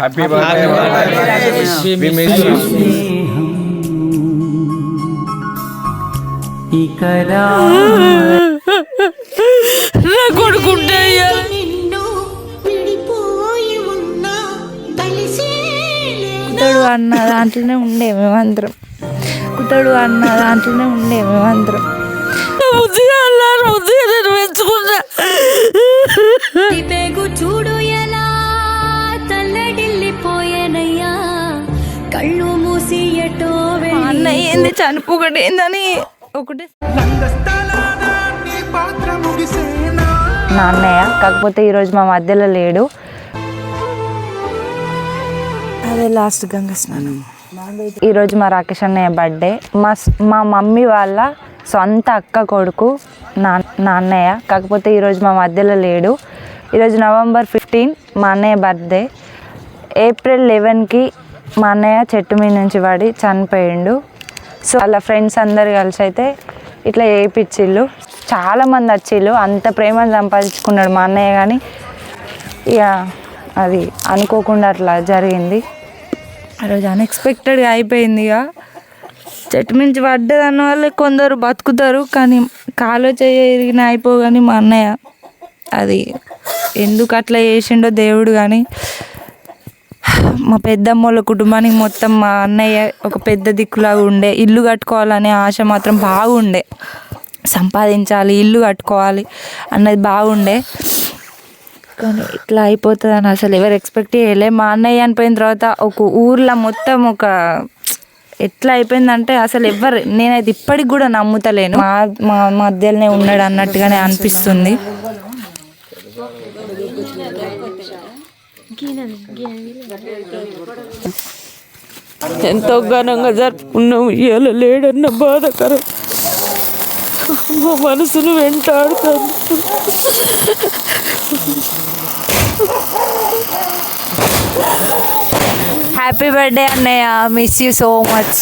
Happy birthday we miss you. నా కొడుకుంటే కుతడు అన్న దాంట్లోనే ఉండే మేమందరం బుద్ధిగా అన్నారు, బుద్ధిగా నేను పెంచుకున్నా. చూడు ఎలా తల్లడిల్లిపోయానయ్యా, కళ్ళు మూసి ఎటో అన్నయ్య ఏంది చనిపోకటి ఏందని ఒకటి నా అన్నయ్య. కాకపోతే ఈరోజు మా మధ్యలో లేడు. అదే లాస్ట్ గంగ స్నానం. ఈరోజు మా రాకేష్ అన్నయ్య బర్త్డే. మా మమ్మీ వాళ్ళ సొంత అక్క కొడుకు నా అన్నయ్య. కాకపోతే ఈరోజు మా మధ్యలో లేడు. ఈరోజు November 15 మా అన్నయ్య బర్త్డే. April 11కి మా అన్నయ్య చెట్టు మీద నుంచి పడి చనిపోయిండు. సో వాళ్ళ ఫ్రెండ్స్ అందరు కలిసి అయితే ఇట్లా చేయించిళ్ళు. చాలామంది వచ్చిళ్ళు. అంత ప్రేమను సంపాదించుకున్నాడు మా అన్నయ్య, కానీ ఇక అది అనుకోకుండా అట్లా జరిగింది. ఆ రోజు అన్ఎక్స్పెక్టెడ్గా అయిపోయింది. ఇక చెట్టు మించి పడ్డదన్న వాళ్ళు కొందరు బతుకుతారు, కానీ కాలో చేయగిన అయిపోగాని మా అన్నయ్య అది ఎందుకు అట్లా చేసిండో దేవుడు. కానీ మా పెద్దమ్మ వాళ్ళ కుటుంబానికి మొత్తం మా అన్నయ్య ఒక పెద్ద దిక్కులాగా ఉండే. ఇల్లు కట్టుకోవాలనే ఆశ మాత్రం బాగుండే, సంపాదించాలి, ఇల్లు కట్టుకోవాలి అన్నది బాగుండే. కానీ ఇట్లా అయిపోతుందని అసలు ఎవరు ఎక్స్పెక్ట్ చేయలే. మా అన్నయ్య అనిపోయిన తర్వాత ఒక ఊర్లో మొత్తం ఒక ఎట్లా అయిపోయిందంటే అసలు ఎవరు, నేనైతే ఇప్పటికి కూడా నమ్ముతలేను మా మధ్యలోనే ఉన్నాడు అన్నట్టుగానే అనిపిస్తుంది. ఎంతో ఘనంగా జరుపుకున్నాము. ఇవాళ లేడన్న బాధకరం మా మనసును వెంటాడుతాను. హ్యాపీ బర్త్డే అన్నయ్య, మిస్ యూ సో మచ్.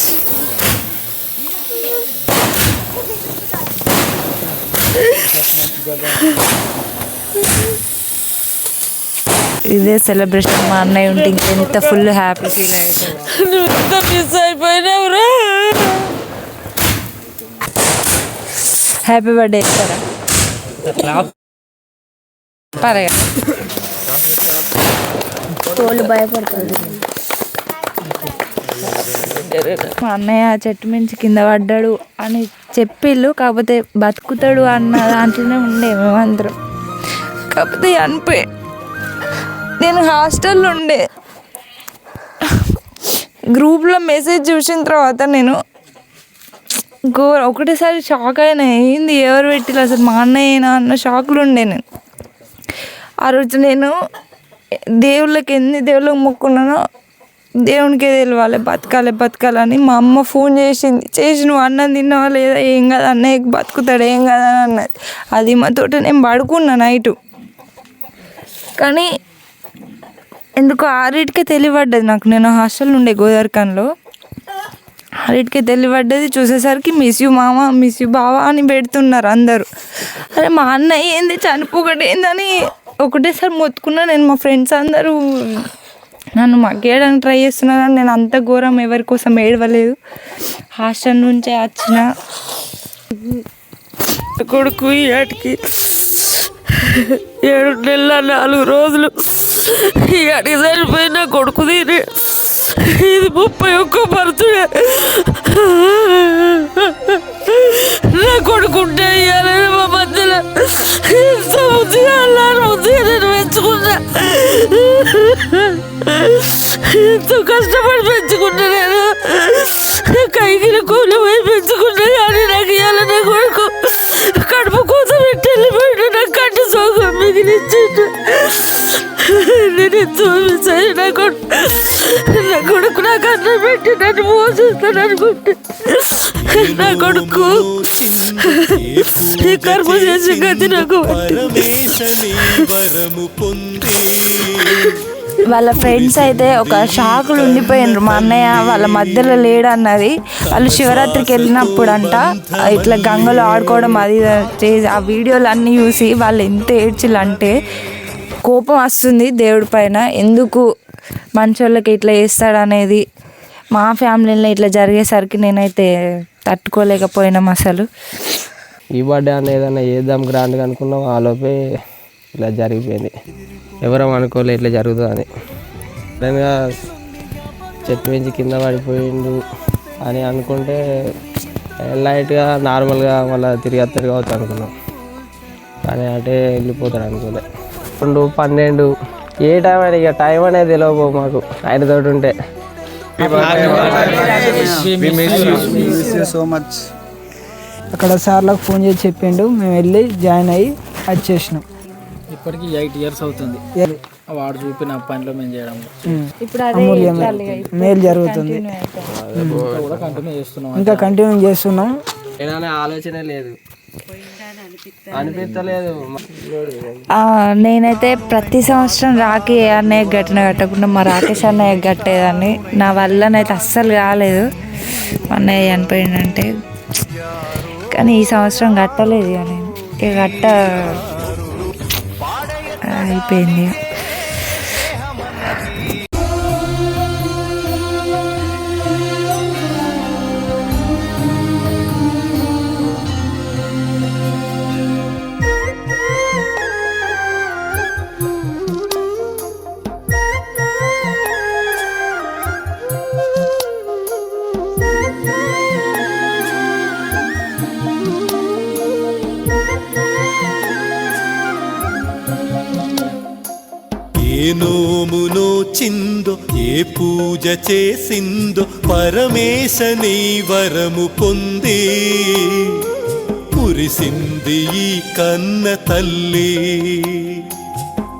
ఇదే సెలబ్రేషన్ మా అన్నయ్య ఉంటే ఇంకెంత ఫుల్ హ్యాపీ ఫీల్ అవుతుంది. ఎంత మిస్ అయిపోయినావురా. హ్యాపీ బర్త్డే ఇస్తారా పరగా భయపడుతుంది. మా అన్నయ్య చెట్టు మించి కింద పడ్డాడు అని చెప్పిళ్ళు. కాకపోతే బతుకుతాడు అన్న దాంట్లోనే ఉండే మేమందరం. కాకపోతే అనిపోయి నేను హాస్టల్లో ఉండే. గ్రూప్లో మెసేజ్ చూసిన తర్వాత నేను ఒకటేసారి షాక్ అయినా. ఏంది ఎవరు పెట్టిలు అసలు మా అన్నయ్యనా అన్న షాక్లో ఉండే నేను. ఆ రోజు నేను దేవుళ్ళకి ఎన్ని దేవుళ్ళకి మొక్కున్నానో దేవునికే తెలియాలి, బతకాలని మా అమ్మ ఫోన్ చేసి నువ్వు అన్నం తిన్నావా లేదా, ఏం కదా అన్నయ్యకి బతుకుతాడు ఏం కదా అని అన్నది. అది మాతోటి నేను పడుకున్నా నైటు. కానీ ఎందుకో 6కే తెలియబడ్డది నాకు. నేను హాస్టల్ ఉండే గోదావరిఖాన్లో. 6కే తెలియబడ్డది. చూసేసరికి మిస్ యూ మామ, మిస్ యూ బావా అని పెడుతున్నారు అందరూ. అరే మా అన్నయ్య ఏంది చనిపోకటి ఏందని ఒకటేసారి మొత్తుకున్నా నేను. మా ఫ్రెండ్స్ అందరూ నన్ను మగ్గేయడానికి ట్రై చేస్తున్నారని నేను అంత ఘోరం ఎవరి కోసం ఏడవలేదు. హాస్టల్ నుంచే వచ్చిన కొడుకు ఏటికి 7 నెలల 4 రోజులు అడిగి సరిపోయిన కొడుకు తిని ఇది 31 బర్త్డే. నా కొడుకుంటే ఇవ్వాలని మా మధ్యలో ఎంత బుద్ధిగా అన్నారు, బుద్ధిగా నేను పెంచుకున్నా. ఎంతో కష్టపడి పెంచుకున్నా. నేను కైకిన కూలి పోయి పెంచుకున్నా. కానీ నాకు ఇవ్వాలి నా కొడుకు కడుపు కోసం పెట్టి వెళ్ళిపోయాడు. నాకు కంటి సోగం మిగిలిచ్చిండు. నేను ఎంతో మిస్ అయ్యి నా కొడుకు నాకు అన్నం పెట్టి నన్ను మోసిస్తాను అనుకుంటే నా కొడుకు కర్మ చేసి గతి నాకు. వాళ్ళ ఫ్రెండ్స్ అయితే ఒక షాకులు ఉండిపోయినారు. మా అన్నయ్య వాళ్ళ మధ్యలో లేడు అన్నది. వాళ్ళు శివరాత్రికి వెళ్ళినప్పుడు అంట ఇట్లా గంగలో ఆడుకోవడం అది చేసి ఆ వీడియోలు అన్నీ చూసి వాళ్ళు ఎంత ఏడ్చిల్లు అంటే కోపం వస్తుంది దేవుడి పైన, ఎందుకు మనుషులకి ఇట్లా చేస్తాడనేది. మా ఫ్యామిలీలో ఇట్లా జరిగేసరికి నేనైతే తట్టుకోలేకపోయినాం అసలు. ఈ బర్త్డే అని ఏదైనా చేద్దాం గ్రాండ్గా అనుకున్నాం, ఆలోపే ఇలా జరిగిపోయింది. ఎవరం అనుకోలే ఇట్లా జరుగుతుందని. సడన్గా చెట్టు మించి కింద పడిపోయిండు అని అనుకుంటే లైట్గా నార్మల్గా మళ్ళీ తిరిగి వస్తాడు కావచ్చు అనుకున్నాం, కానీ అంటే వెళ్ళిపోతాడు అనుకోలే. 2, 12 ఏ టైం అయినా ఇక టైం అనేది తెలియబో మాకు ఆయనతో ఉంటే. So much. అక్కడ సార్లకు ఫోన్ చేసి చెప్పిండు, మేము వెళ్ళి జాయిన్ అయ్యి వచ్చేసినాం. ఇప్పటికి 8 years అవుతుంది వాడు చూపిన పనిలో మేము చేయడం. ఇప్పుడు మేలు జరుగుతుంది, కూడా కంటిన్యూ చేస్తున్నాం. ఇంకా కంటిన్యూ చేస్తున్నాం. ఏదైనా ఆలోచన లేదు, అనిపించలేదు. నేనైతే ప్రతి సంవత్సరం రాఖీ అన్నయ్య ఘటన కట్టకుండా మా రాకేష్ అన్నయ్య కట్టేదాన్ని. నా వల్లనైతే అస్సలు కాలేదు అన్నయ్య చనిపోయిందంటే, కానీ ఈ సంవత్సరం కట్టలేదు. ఇక నేను ఇక గట్ట అయిపోయింది. ఏ నోము నోచిందో ఏ పూజ చేసిందో పరమేశని వరము పొంది కురిసింది ఈ కన్న తల్లి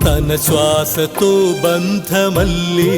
తన శ్వాసతో బంధమల్లి.